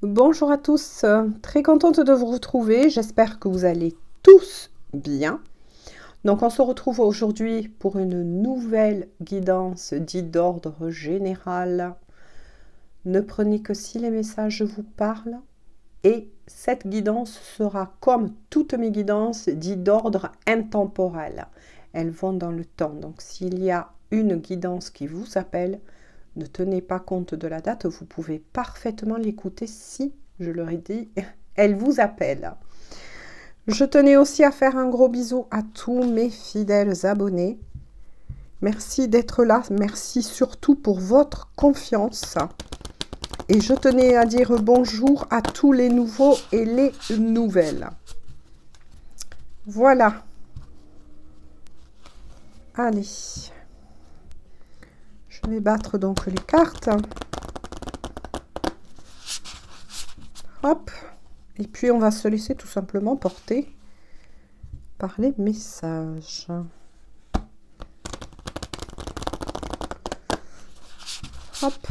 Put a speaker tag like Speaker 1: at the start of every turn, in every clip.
Speaker 1: Bonjour à tous, très contente de vous retrouver, j'espère que vous allez tous bien. Donc on se retrouve aujourd'hui pour une nouvelle guidance dite d'ordre général. Ne prenez que si les messages vous parlent et cette guidance sera comme toutes mes guidances dites d'ordre intemporel. Elles vont dans le temps, donc s'il y a une guidance qui vous appelle, ne tenez pas compte de la date, vous pouvez parfaitement l'écouter si, je leur ai dit, elle vous appelle. Je tenais aussi à faire un gros bisou à tous mes fidèles abonnés. Merci d'être là, merci surtout pour votre confiance. Et je tenais à dire bonjour à tous les nouveaux et les nouvelles. Voilà. Allez. Je vais battre donc les cartes. Hop. Et puis, on va se laisser tout simplement porter par les messages. Hop.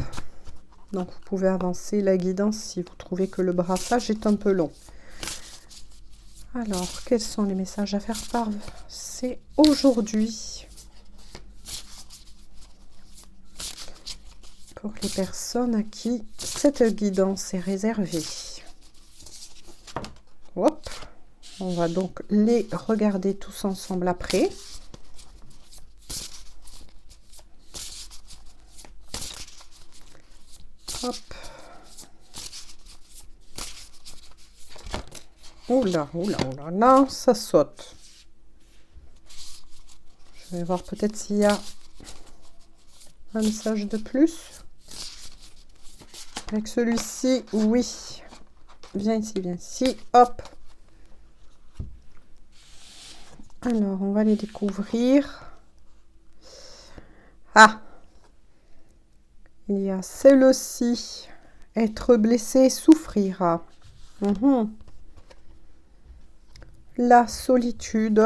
Speaker 1: Donc, vous pouvez avancer la guidance si vous trouvez que le brassage est un peu long. Alors, quels sont les messages à faire passer aujourd'hui pour les personnes à qui cette guidance est réservée? Hop. On va donc les regarder tous ensemble après. Hop. Oula, oula, oula, non, ça saute. Je vais voir peut-être s'il y a un message de plus. Avec celui-ci, oui. Viens ici, viens ici. Hop. Alors, on va les découvrir. Ah. Il y a celle-ci. Être blessé, souffrir. La solitude.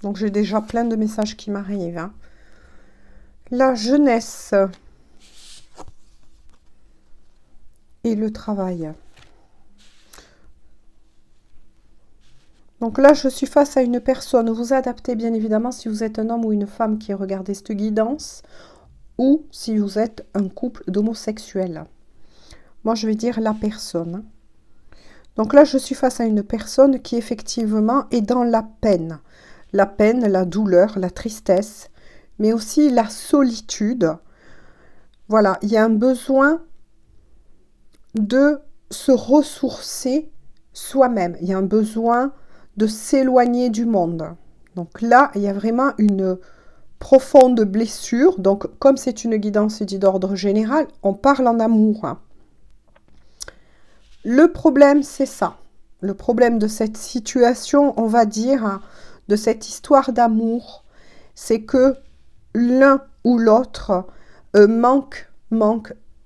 Speaker 1: Donc, j'ai déjà plein de messages qui m'arrivent. Hein. La jeunesse. Et le travail. Donc là, je suis face à une personne. Vous adaptez bien évidemment si vous êtes un homme ou une femme qui regardez cette guidance ou si vous êtes un couple d'homosexuels. Moi, je vais dire la personne. Donc là, je suis face à une personne qui effectivement est dans la peine. La peine, la douleur, la tristesse, mais aussi la solitude. Voilà, il y a un besoin de se ressourcer soi-même. Il y a un besoin de s'éloigner du monde. Donc là, il y a vraiment une profonde blessure. Donc, comme c'est une guidance dite d'ordre général, on parle en amour. Le problème, c'est ça. Le problème de cette situation, on va dire, de cette histoire d'amour, c'est que l'un ou l'autre manque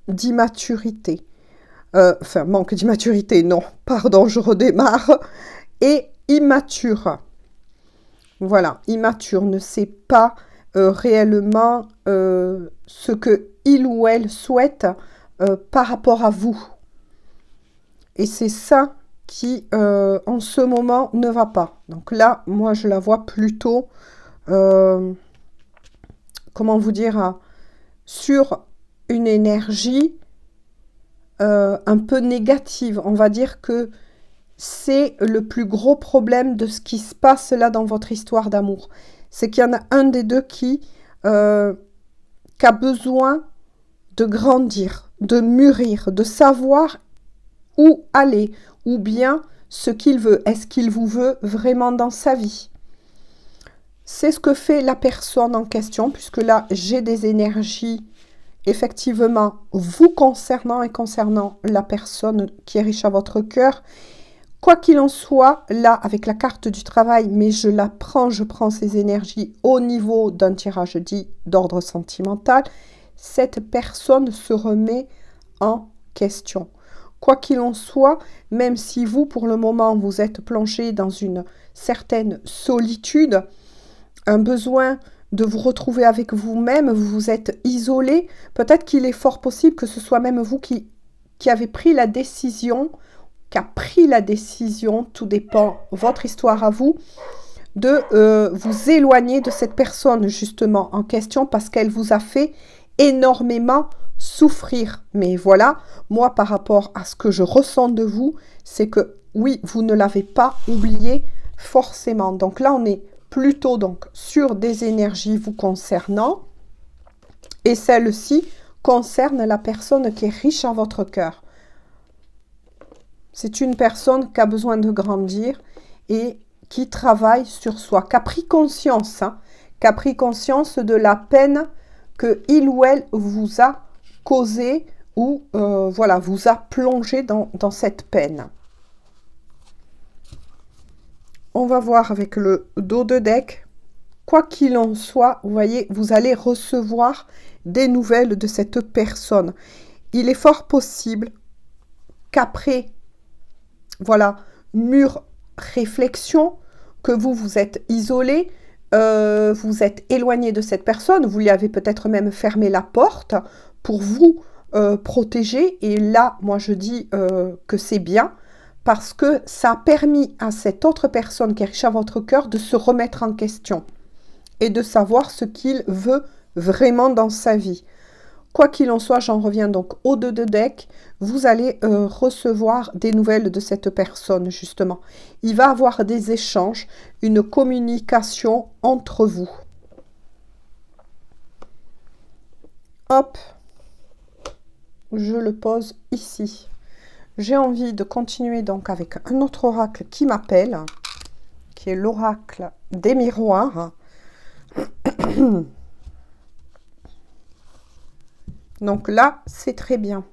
Speaker 1: d'immaturité. Enfin, manque d'immaturité, non, pardon, je redémarre. Et immature. Voilà, immature, ne sait pas réellement ce que il ou elle souhaite par rapport à vous. Et c'est ça qui, en ce moment, ne va pas. Donc là, moi, je la vois plutôt, comment vous dire, sur une énergie un peu négative. On va dire que c'est le plus gros problème de ce qui se passe là dans votre histoire d'amour. C'est qu'il y en a un des deux qui a besoin de grandir, de mûrir, de savoir où aller, ou bien ce qu'il veut. Est-ce qu'il vous veut vraiment dans sa vie? C'est ce que fait la personne en question, puisque là, j'ai des énergies effectivement vous concernant et concernant la personne qui est riche à votre cœur. Quoi qu'il en soit, là, avec la carte du travail, mais je prends ces énergies au niveau d'un tirage dit d'ordre sentimental, cette personne se remet en question. Quoi qu'il en soit, même si vous, pour le moment, vous êtes plongé dans une certaine solitude, un besoin de vous retrouver avec vous-même, vous vous êtes isolé, peut-être qu'il est fort possible que ce soit même vous qui qui avait pris la décision, tout dépend, votre histoire à vous, de vous éloigner de cette personne justement en question parce qu'elle vous a fait énormément souffrir. Mais voilà, moi par rapport à ce que je ressens de vous, c'est que oui, vous ne l'avez pas oublié forcément. Donc là, on est plutôt donc sur des énergies vous concernant et celle-ci concerne la personne qui est riche en votre cœur. C'est une personne qui a besoin de grandir et qui travaille sur soi, qui a pris conscience, qui a pris conscience de la peine que il ou elle vous a causée ou voilà, vous a plongé dans cette peine. On va voir avec le dos de deck. Quoi qu'il en soit, vous voyez, vous allez recevoir des nouvelles de cette personne. Il est fort possible qu'après, voilà, mûre réflexion, que vous vous êtes isolé, vous êtes éloigné de cette personne, vous lui avez peut-être même fermé la porte pour vous protéger. Et là, moi je dis que c'est bien, parce que ça a permis à cette autre personne qui est riche à votre cœur de se remettre en question et de savoir ce qu'il veut vraiment dans sa vie. Quoi qu'il en soit, j'en reviens donc au dos de deck, vous allez recevoir des nouvelles de cette personne justement. Il va y avoir des échanges, une communication entre vous. Hop, je le pose ici. J'ai envie de continuer donc avec un autre oracle qui m'appelle, qui est l'oracle des miroirs. Donc là, c'est très bien,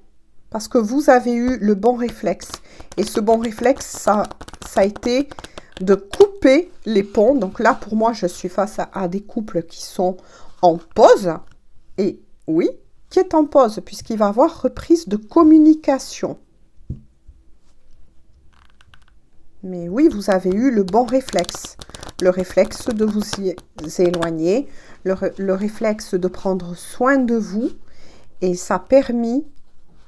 Speaker 1: parce que vous avez eu le bon réflexe. Et ce bon réflexe, ça a été de couper les ponts. Donc là, pour moi, je suis face à des couples qui sont en pause. Et oui, qui est en pause, puisqu'il va y avoir reprise de communication. Mais oui, vous avez eu le bon réflexe. Le réflexe de vous y éloigner, le réflexe de prendre soin de vous. Et ça a permis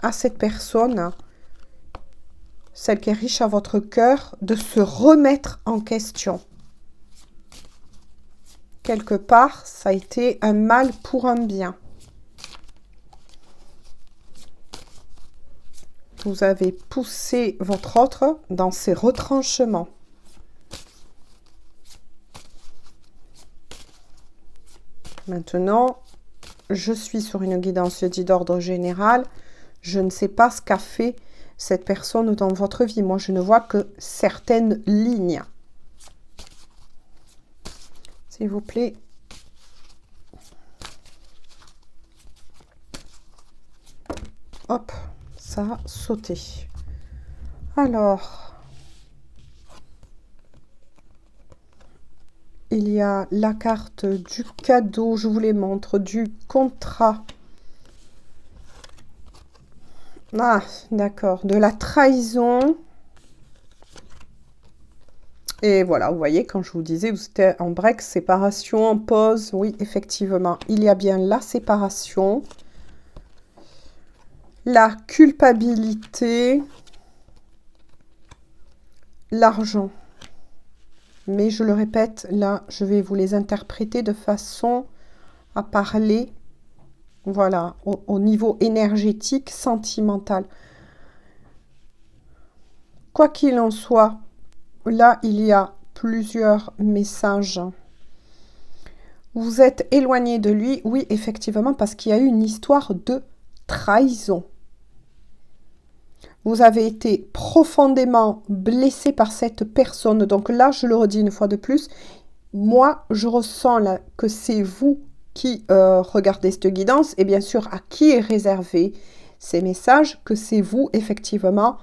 Speaker 1: à cette personne, celle qui est riche à votre cœur, de se remettre en question. Quelque part, ça a été un mal pour un bien. Vous avez poussé votre autre dans ses retranchements. Maintenant, je suis sur une guidance dite d'ordre général. Je ne sais pas ce qu'a fait cette personne dans votre vie. Moi, je ne vois que certaines lignes. S'il vous plaît. Hop, ça a sauté. Alors, il y a la carte du cadeau, je vous les montre, du contrat. Ah, d'accord, de la trahison. Et voilà, vous voyez, quand je vous disais, vous étiez en break, séparation, en pause. Oui, effectivement, il y a bien la séparation. La culpabilité. L'argent. Mais je le répète, là, je vais vous les interpréter de façon à parler, voilà, au niveau énergétique, sentimental. Quoi qu'il en soit, là, il y a plusieurs messages. Vous êtes éloigné de lui, oui, effectivement, parce qu'il y a eu une histoire de trahison. Vous avez été profondément blessé par cette personne. Donc là, je le redis une fois de plus, moi, je ressens là que c'est vous qui regardez cette guidance et bien sûr à qui est réservé ces messages, que c'est vous, effectivement,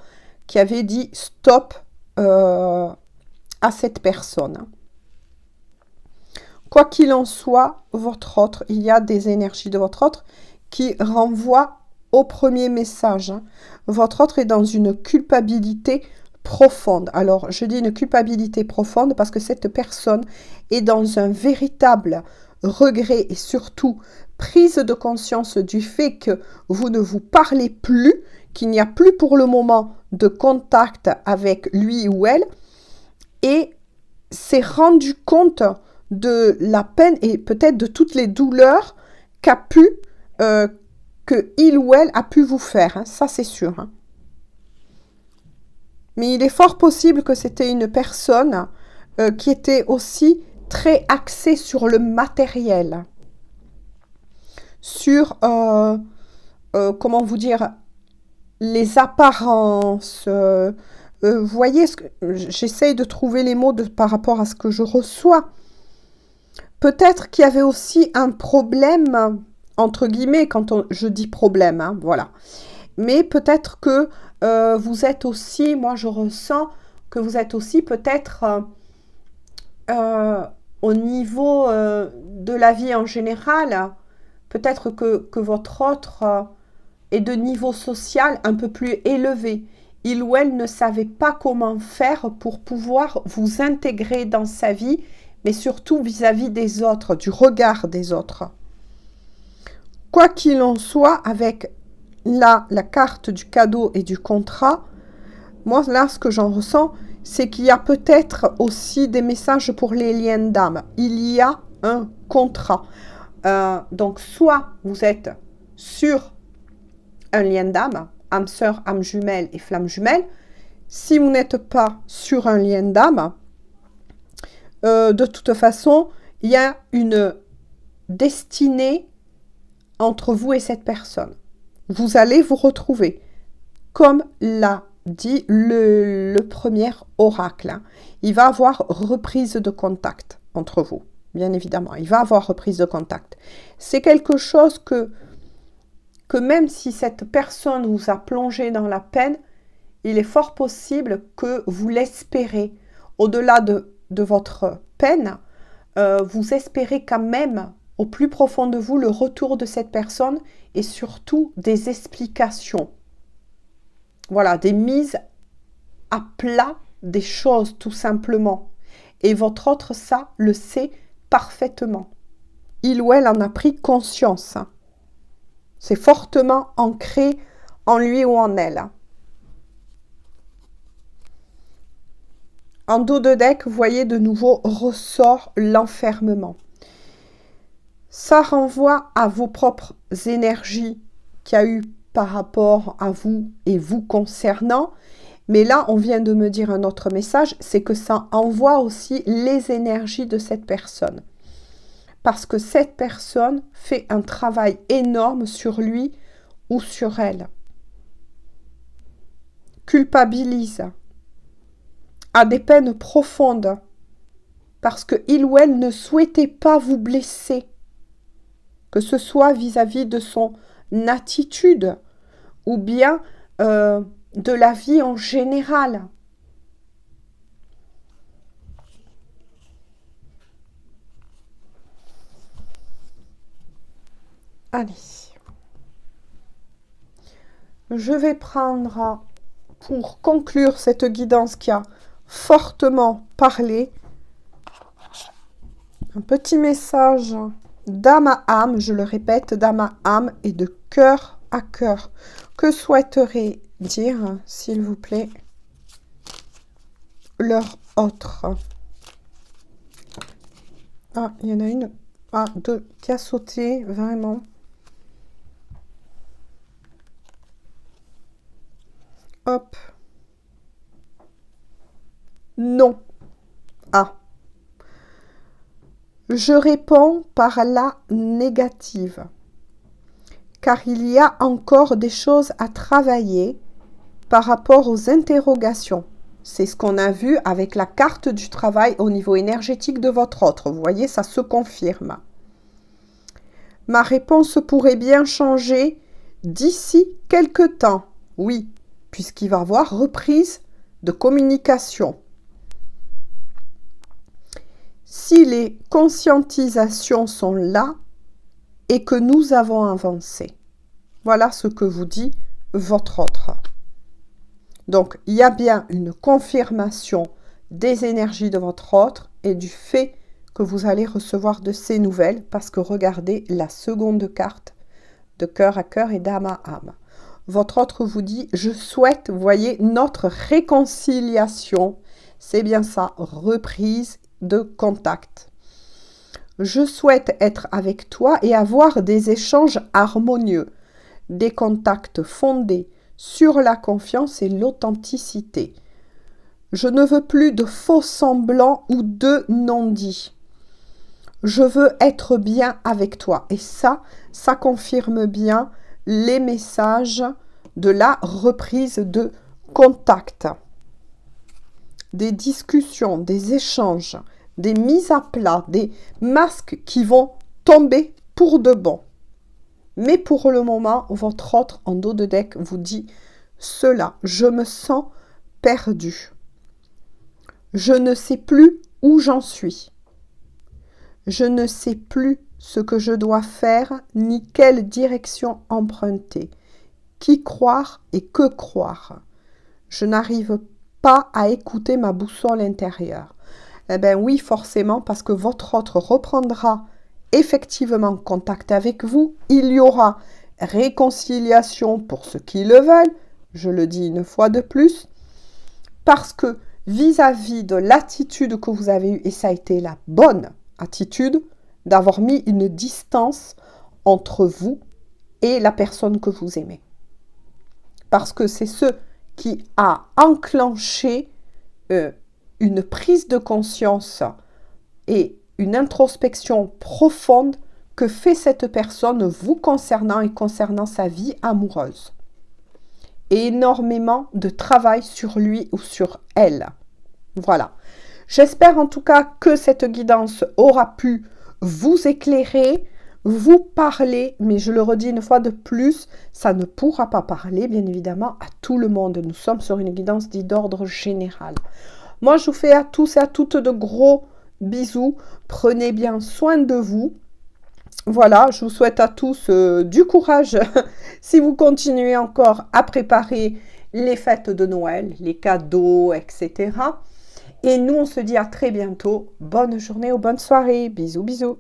Speaker 1: qui avez dit stop à cette personne. Quoi qu'il en soit, votre autre, il y a des énergies de votre autre qui renvoient au premier message. Votre autre est dans une culpabilité profonde. Alors, je dis une culpabilité profonde parce que cette personne est dans un véritable regret et surtout prise de conscience du fait que vous ne vous parlez plus, qu'il n'y a plus pour le moment de contact avec lui ou elle et s'est rendu compte de la peine et peut-être de toutes les douleurs que il ou elle a pu vous faire, hein, ça c'est sûr. Hein. Mais il est fort possible que c'était une personne qui était aussi très axée sur le matériel, sur, comment vous dire, les apparences. Vous voyez, j'essaye de trouver les mots par rapport à ce que je reçois. Peut-être qu'il y avait aussi un problème, entre guillemets, je dis problème, hein, voilà. Mais peut-être que vous êtes aussi, moi je ressens que vous êtes aussi peut-être au niveau de la vie en général, peut-être que votre autre est de niveau social un peu plus élevé. Il ou elle ne savait pas comment faire pour pouvoir vous intégrer dans sa vie, mais surtout vis-à-vis des autres, du regard des autres. Quoi qu'il en soit, avec là, la carte du cadeau et du contrat, moi, là, ce que j'en ressens, c'est qu'il y a peut-être aussi des messages pour les liens d'âme. Il y a un contrat. Donc, soit vous êtes sur un lien d'âme, âme sœur, âme jumelle et flamme jumelle. Si vous n'êtes pas sur un lien d'âme, de toute façon, il y a une destinée entre vous et cette personne. Vous allez vous retrouver, comme l'a dit le premier oracle. Hein. Il va avoir reprise de contact entre vous, bien évidemment. Il va avoir reprise de contact. C'est quelque chose que même si cette personne vous a plongé dans la peine, il est fort possible que vous l'espérez. Au-delà de votre peine, vous espérez quand même au plus profond de vous le retour de cette personne et surtout des explications. Voilà, des mises à plat des choses tout simplement. Et votre autre, ça, le sait parfaitement. Il ou elle en a pris conscience. C'est fortement ancré en lui ou en elle. En dos de deck, vous voyez de nouveau ressort l'enfermement. Ça renvoie à vos propres énergies qu'il y a eu par rapport à vous et vous concernant. Mais là, on vient de me dire un autre message, c'est que ça envoie aussi les énergies de cette personne. Parce que cette personne fait un travail énorme sur lui ou sur elle. Culpabilise. A des peines profondes. Parce qu'il ou elle ne souhaitait pas vous blesser. Que ce soit vis-à-vis de son attitude ou bien de la vie en général. Allez. Je vais prendre, pour conclure cette guidance qui a fortement parlé, un petit message d'âme à âme, je le répète, d'âme à âme et de cœur à cœur. Que souhaiterait dire, s'il vous plaît, leur autre? Ah, il y en a une, deux, qui a sauté, vraiment. Hop. Non. Ah. Je réponds par la négative. Car il y a encore des choses à travailler par rapport aux interrogations. C'est ce qu'on a vu avec la carte du travail au niveau énergétique de votre autre. Vous voyez, ça se confirme. Ma réponse pourrait bien changer d'ici quelque temps. Oui, puisqu'il va y avoir reprise de communication. Si les conscientisations sont là et que nous avons avancé. Voilà ce que vous dit votre autre. Donc, il y a bien une confirmation des énergies de votre autre et du fait que vous allez recevoir de ces nouvelles parce que regardez la seconde carte de cœur à cœur et d'âme à âme. votre autre vous dit, je souhaite, vous voyez, notre réconciliation. C'est bien ça, reprise de contact. Je souhaite être avec toi et avoir des échanges harmonieux, des contacts fondés sur la confiance et l'authenticité. Je ne veux plus de faux semblants ou de non-dits. Je veux être bien avec toi. Et ça confirme bien les messages de la reprise de contact. Des discussions, des échanges, des mises à plat, des masques qui vont tomber pour de bon. Mais pour le moment, votre autre en dos de deck vous dit cela. Je me sens perdu. Je ne sais plus où j'en suis. Je ne sais plus ce que je dois faire ni quelle direction emprunter. Qui croire et que croire. Je n'arrive pas à écouter ma boussole intérieure. Eh bien oui, forcément, parce que votre autre reprendra effectivement contact avec vous. Il y aura réconciliation pour ceux qui le veulent. Je le dis une fois de plus. Parce que vis-à-vis de l'attitude que vous avez eue, et ça a été la bonne attitude, d'avoir mis une distance entre vous et la personne que vous aimez. Parce que c'est ce qui a enclenché une prise de conscience et une introspection profonde que fait cette personne vous concernant et concernant sa vie amoureuse. Et énormément de travail sur lui ou sur elle. Voilà. J'espère en tout cas que cette guidance aura pu vous éclairer, vous parler, mais je le redis une fois de plus, ça ne pourra pas parler, bien évidemment, à tout le monde. Nous sommes sur une guidance dite d'ordre général. Moi, je vous fais à tous et à toutes de gros bisous. Prenez bien soin de vous. Voilà, je vous souhaite à tous du courage si vous continuez encore à préparer les fêtes de Noël, les cadeaux, etc. Et nous, on se dit à très bientôt. Bonne journée ou bonne soirée. Bisous, bisous.